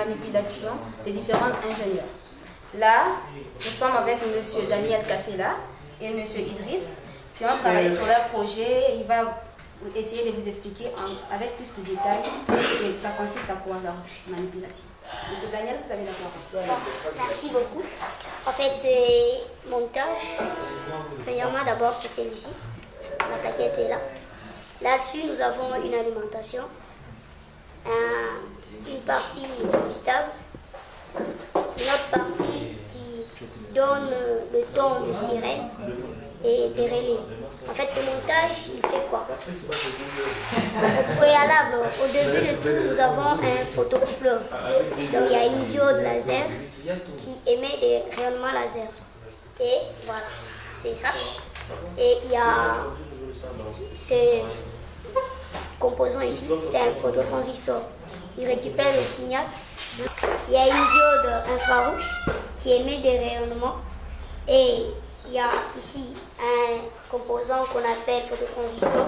manipulation des différents ingénieurs. Là, nous sommes avec M. Daniel Kassela et M. Idriss qui ont travaillé sur leur projet. Il va essayer de vous expliquer avec plus de détails ça consiste à quoi la manipulation. Monsieur Daniel, vous avez la parole. Merci beaucoup. En fait, mon tâche, premièrement d'abord c'est celui-ci, la plaquette est là. Là-dessus, nous avons une alimentation, une partie stable, une autre partie qui donne le ton de sirène et des relais. En fait, ce montage, il fait quoi? Au préalable, au début de tout, nous avons un photocoupleur. Donc, il y a une diode laser qui émet des rayonnements laser. Et voilà, c'est ça. Et il y a ce composant ici, c'est un phototransistor. Il récupère le signal. Il y a une diode infrarouge qui émet des rayonnements. Et il y a ici un composant qu'on appelle phototransistor.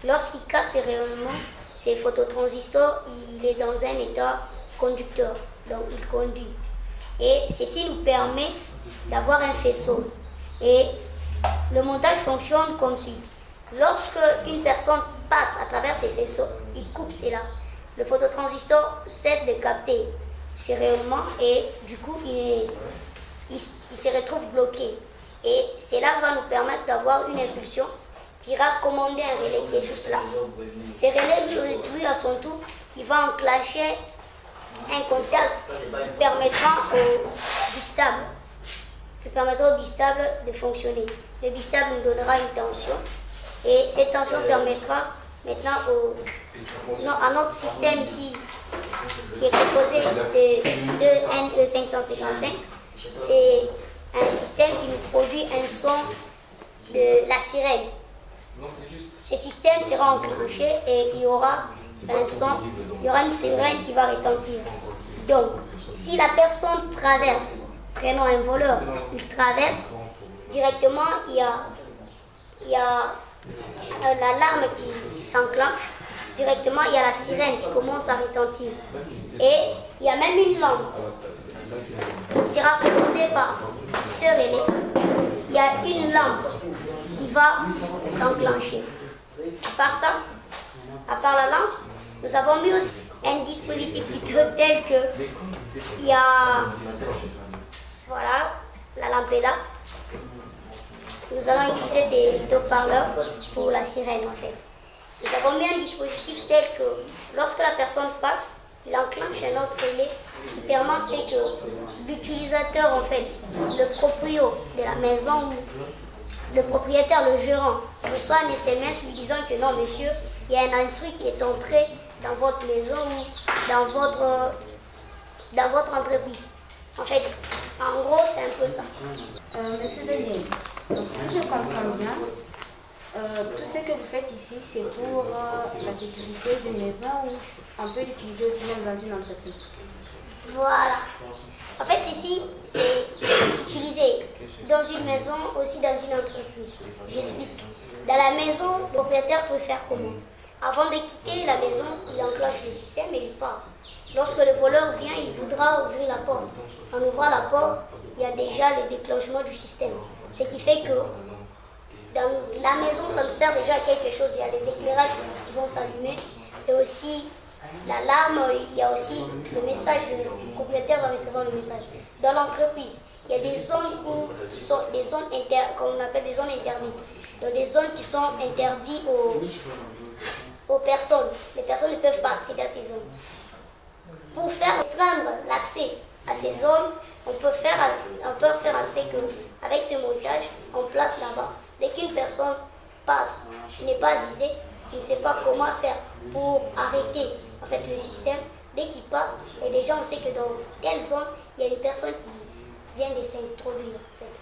Lorsqu'il capte ces rayonnements, ce phototransistor, il est dans un état conducteur, donc il conduit. Et ceci nous permet d'avoir un faisceau. Et le montage fonctionne comme suit. Lorsque une personne passe à travers ces faisceaux, il coupe cela. Le phototransistor cesse de capter ces rayonnements et du coup, il se retrouve bloqué. Et cela va nous permettre d'avoir une impulsion qui va commander un relais qui est juste là. Ce relais, lui à son tour, il va enclencher un contact qui permettra au bistable de fonctionner. Le bistable nous donnera une tension et cette tension permettra maintenant à notre système ici qui est composé de NE555. C'est un système qui nous produit un son de la sirène. Ce système sera enclenché et il y aura un son, il y aura une sirène qui va retentir. Donc, si la personne traverse, prenons un voleur, il traverse, directement il y a l'alarme qui s'enclenche, directement il y a la sirène qui commence à retentir. Et il y a même une lampe qui sera commandée par ce relais. Il y a une lampe qui va s'enclencher. À part la lampe, nous avons mis aussi un dispositif plutôt tel que il y a, voilà, la lampe est là. Nous allons utiliser ces haut-parleurs pour la sirène en fait. Nous avons mis un dispositif tel que lorsque la personne passe, il enclenche un autre relais qui permet que l'utilisateur, en fait, le proprio de la maison, le propriétaire, le gérant, reçoit un SMS lui disant que non, monsieur, il y a un intrus qui est entré dans votre maison ou dans votre entreprise. En fait, en gros, c'est un peu ça. Monsieur Daniel, donc si je comprends bien, tout ce que vous faites ici, c'est pour la sécurité d'une maison ou on peut l'utiliser aussi même dans une entreprise? Voilà. En fait, ici, c'est utilisé dans une maison, aussi dans une entreprise. J'explique. Dans la maison, le propriétaire peut faire comment? Avant de quitter la maison, il enclenche le système et il part. Lorsque le voleur vient, il voudra ouvrir la porte. En ouvrant la porte, il y a déjà le déclenchement du système. Ce qui fait que dans la maison, ça nous sert déjà à quelque chose. Il y a des éclairages qui vont s'allumer et aussi l'alarme, il y a aussi le message, le propriétaire va recevoir le message. Dans l'entreprise, il y a des zones qui sont des zones comme on appelle des zones interdites. Donc des zones qui sont interdites aux personnes. Les personnes ne peuvent pas accéder à ces zones. Pour faire restreindre l'accès à ces zones, on peut faire assez que avec ce montage, on place là-bas. Dès qu'une personne passe, qui n'est pas visée, qui ne sait pas comment faire pour arrêter en fait, le système, dès qu'il passe, et déjà on sait que dans telle zone, il y a une personne qui vient de s'introduire. En fait,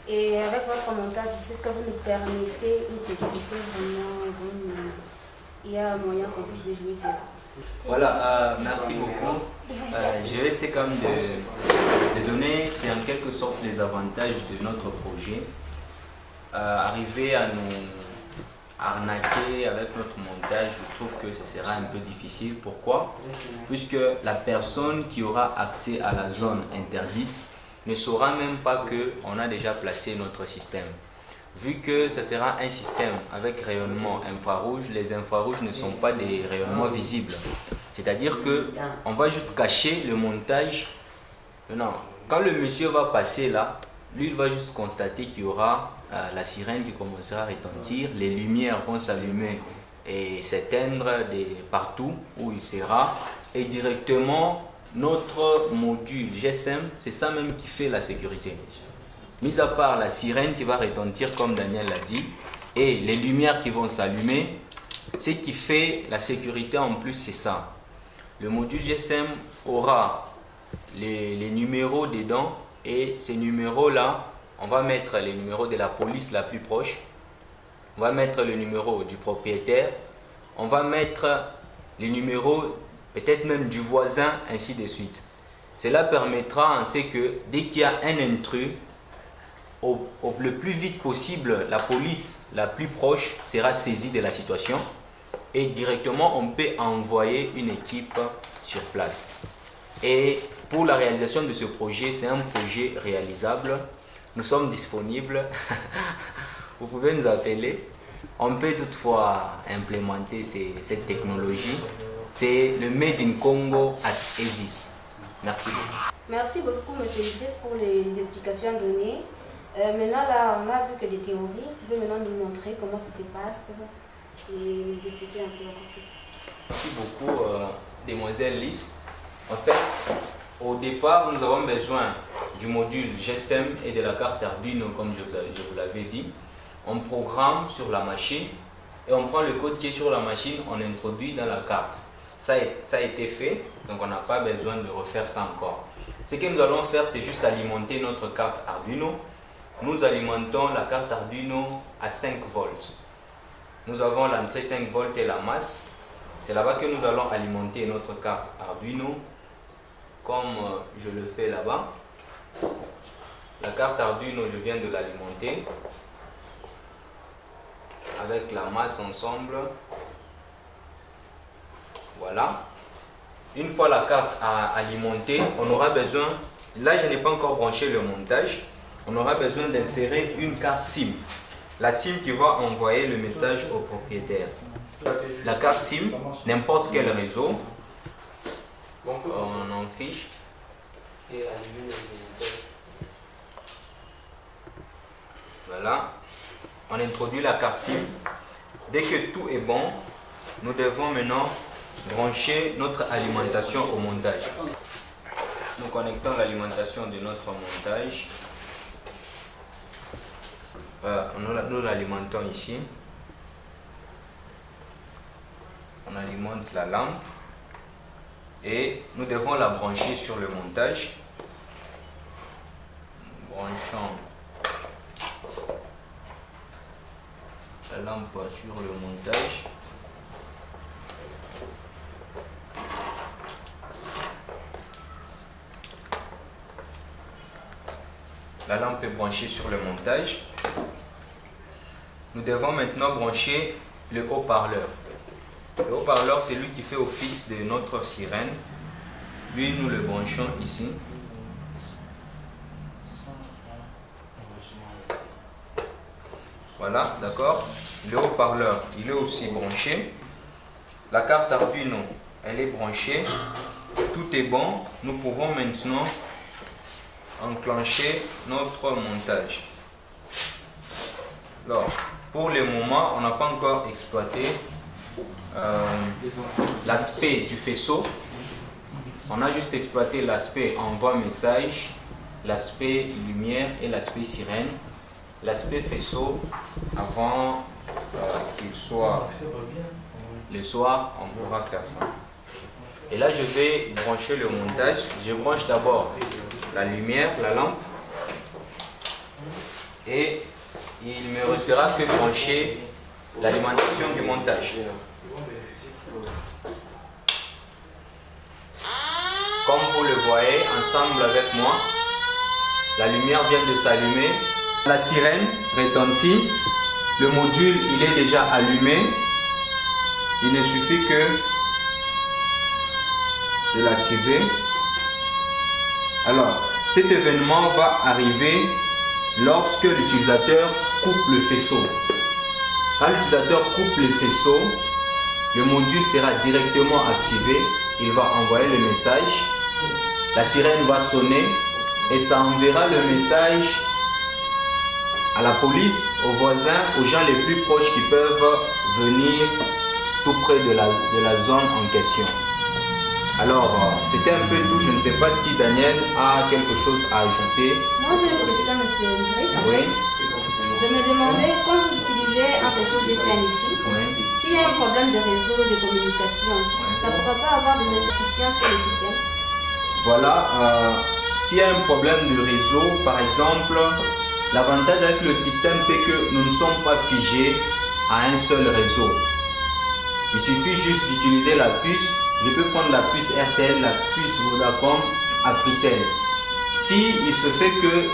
et avec votre montage, c'est ce que vous nous permettez une sécurité vraiment bonne. Il y a un moyen qu'on puisse déjouer cela. Voilà, merci beaucoup. Je vais essayer comme de donner, c'est en quelque sorte les avantages de notre projet. Arriver arnaquer avec notre montage, je trouve que ce sera un peu difficile. Pourquoi? Puisque la personne qui aura accès à la zone interdite ne saura même pas qu'on a déjà placé notre système. Vu que ce sera un système avec rayonnement infrarouge, les infrarouges ne sont pas des rayonnements visibles. C'est-à-dire qu'on va juste cacher le montage. Non, quand le monsieur va passer là, lui il va juste constater qu'il y aura la sirène qui commencera à retentir, les lumières vont s'allumer et s'éteindre partout où il sera, et directement notre module GSM, c'est ça même qui fait la sécurité. Mis à part la sirène qui va retentir comme Daniel l'a dit, et les lumières qui vont s'allumer, ce qui fait la sécurité en plus c'est ça. Le module GSM aura les numéros dedans, et ces numéros là, on va mettre les numéros de la police la plus proche, on va mettre le numéro du propriétaire, on va mettre les numéros peut-être même du voisin, ainsi de suite. Cela permettra en ce que dès qu'il y a un intrus, le plus vite possible, la police la plus proche sera saisie de la situation et directement on peut envoyer une équipe sur place. Et pour la réalisation de ce projet, c'est un projet réalisable. Nous sommes disponibles. Vous pouvez nous appeler. On peut toutefois implémenter cette technologie. C'est le Made in Congo at ESIS. Merci beaucoup. Merci beaucoup, M. Idriss, pour les explications données. Maintenant, là, on a vu que des théories. Vous pouvez maintenant nous montrer comment ça se passe et nous expliquer un peu encore plus. Merci beaucoup, demoiselle Lys. En fait, au départ, nous avons besoin du module GSM et de la carte Arduino, comme je vous l'avais dit. On programme sur la machine et on prend le code qui est sur la machine, on introduit dans la carte. Ça a été fait, donc on n'a pas besoin de refaire ça encore. Ce que nous allons faire, c'est juste alimenter notre carte Arduino. Nous alimentons la carte Arduino à 5 volts. Nous avons l'entrée 5 volts et la masse. C'est là-bas que nous allons alimenter notre carte Arduino, comme je le fais là-bas. La carte Arduino, je viens de l'alimenter avec la masse ensemble. Voilà. Une fois la carte alimentée, on aura besoin, là je n'ai pas encore branché le montage, on aura besoin d'insérer une carte SIM. La SIM qui va envoyer le message au propriétaire. La carte SIM, n'importe quel réseau, on en fiche. Voilà. On introduit la carte SIM. Dès que tout est bon, nous devons maintenant brancher notre alimentation au montage. Nous connectons l'alimentation de notre montage. Nous l'alimentons ici. On alimente la lampe et nous devons la brancher sur le montage. Branchons la lampe sur le montage. La lampe est branchée sur le montage. Nous devons maintenant brancher le haut-parleur. Le haut-parleur, c'est lui qui fait office de notre sirène. Lui, nous le branchons ici. Voilà, d'accord. Le haut-parleur, il est aussi branché. La carte Arduino, elle est branchée. Tout est bon. Nous pouvons maintenant enclencher notre montage. Alors, pour le moment, on n'a pas encore exploité l'aspect du faisceau. On a juste exploité l'aspect envoi message, l'aspect lumière et l'aspect sirène. L'aspect faisceau, avant qu'il soit le soir, on pourra faire ça. Et là, je vais brancher le montage. Je branche d'abord la lumière, la lampe. Et il me restera que brancher l'alimentation du montage. Comme vous le voyez, ensemble avec moi, la lumière vient de s'allumer. La sirène retentit. le module il est déjà allumé. Il ne suffit que de l'activer. Alors, cet événement va arriver lorsque l'utilisateur coupe le faisceau. Quand l'utilisateur coupe le faisceau, le module sera directement activé. Il va envoyer le message. La sirène va sonner et ça enverra le message à la police, aux voisins, aux gens les plus proches qui peuvent venir tout près de la zone en question. Alors, c'était un peu tout. Je ne sais pas si Daniel a quelque chose à ajouter. Moi, j'ai une question, monsieur Idriss. Oui. Je me demandais, quand vous utilisez un réseau GSM ici, s'il y a un problème de réseau de communication, ça ne pourra pas avoir des répercussions sur le système? Voilà, s'il y a un problème de réseau, par exemple, l'avantage avec le système, c'est que nous ne sommes pas figés à un seul réseau. Il suffit juste d'utiliser la puce. Je peux prendre la puce RTL, la puce Vodacom, Africell. Si il se fait que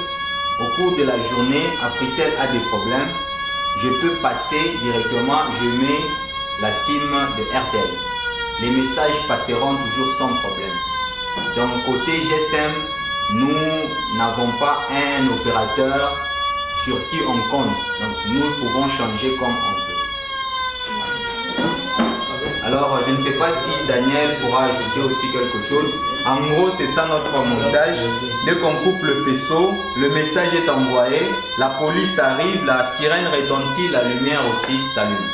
au cours de la journée, Africell a des problèmes, je peux passer directement, je mets la SIM de RTL. Les messages passeront toujours sans problème. Donc côté GSM, nous n'avons pas un opérateur sur qui on compte. Donc nous pouvons changer comme on veut. Alors je ne sais pas si Daniel pourra ajouter aussi quelque chose. En gros, c'est ça notre montage. Dès qu'on coupe le faisceau, le message est envoyé, la police arrive, la sirène retentit, la lumière aussi s'allume.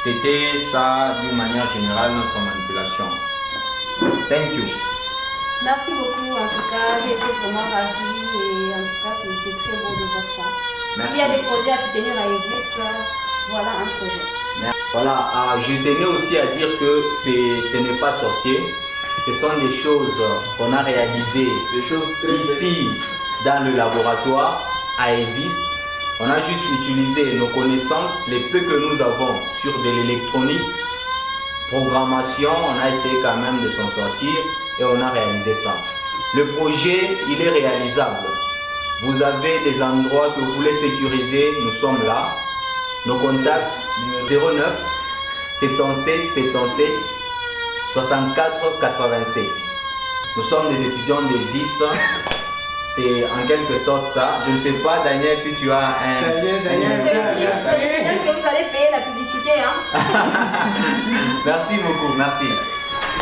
C'était ça d'une manière générale notre manipulation. Thank you. Merci beaucoup, en tout cas, j'ai été vraiment ravie et en tout cas, c'est très beau de voir ça. Merci. S'il y a des projets à soutenir à l'église, voilà un projet. Voilà, je tenais aussi à dire que ce n'est pas sorcier. Ce sont des choses qu'on a réalisées ici dans le laboratoire à ESIS. On a juste utilisé nos connaissances, les peu que nous avons sur de l'électronique, programmation, on a essayé quand même de s'en sortir et on a réalisé ça. Le projet, il est réalisable. Vous avez des endroits que vous voulez sécuriser, nous sommes là. Nos contacts, 09 77 77 64 87. Nous sommes des étudiants des IS. C'est en quelque sorte ça. Je ne sais pas, Daniel, si tu as un... Peut-être que vous allez payer la publicité. Hein? Merci beaucoup, merci.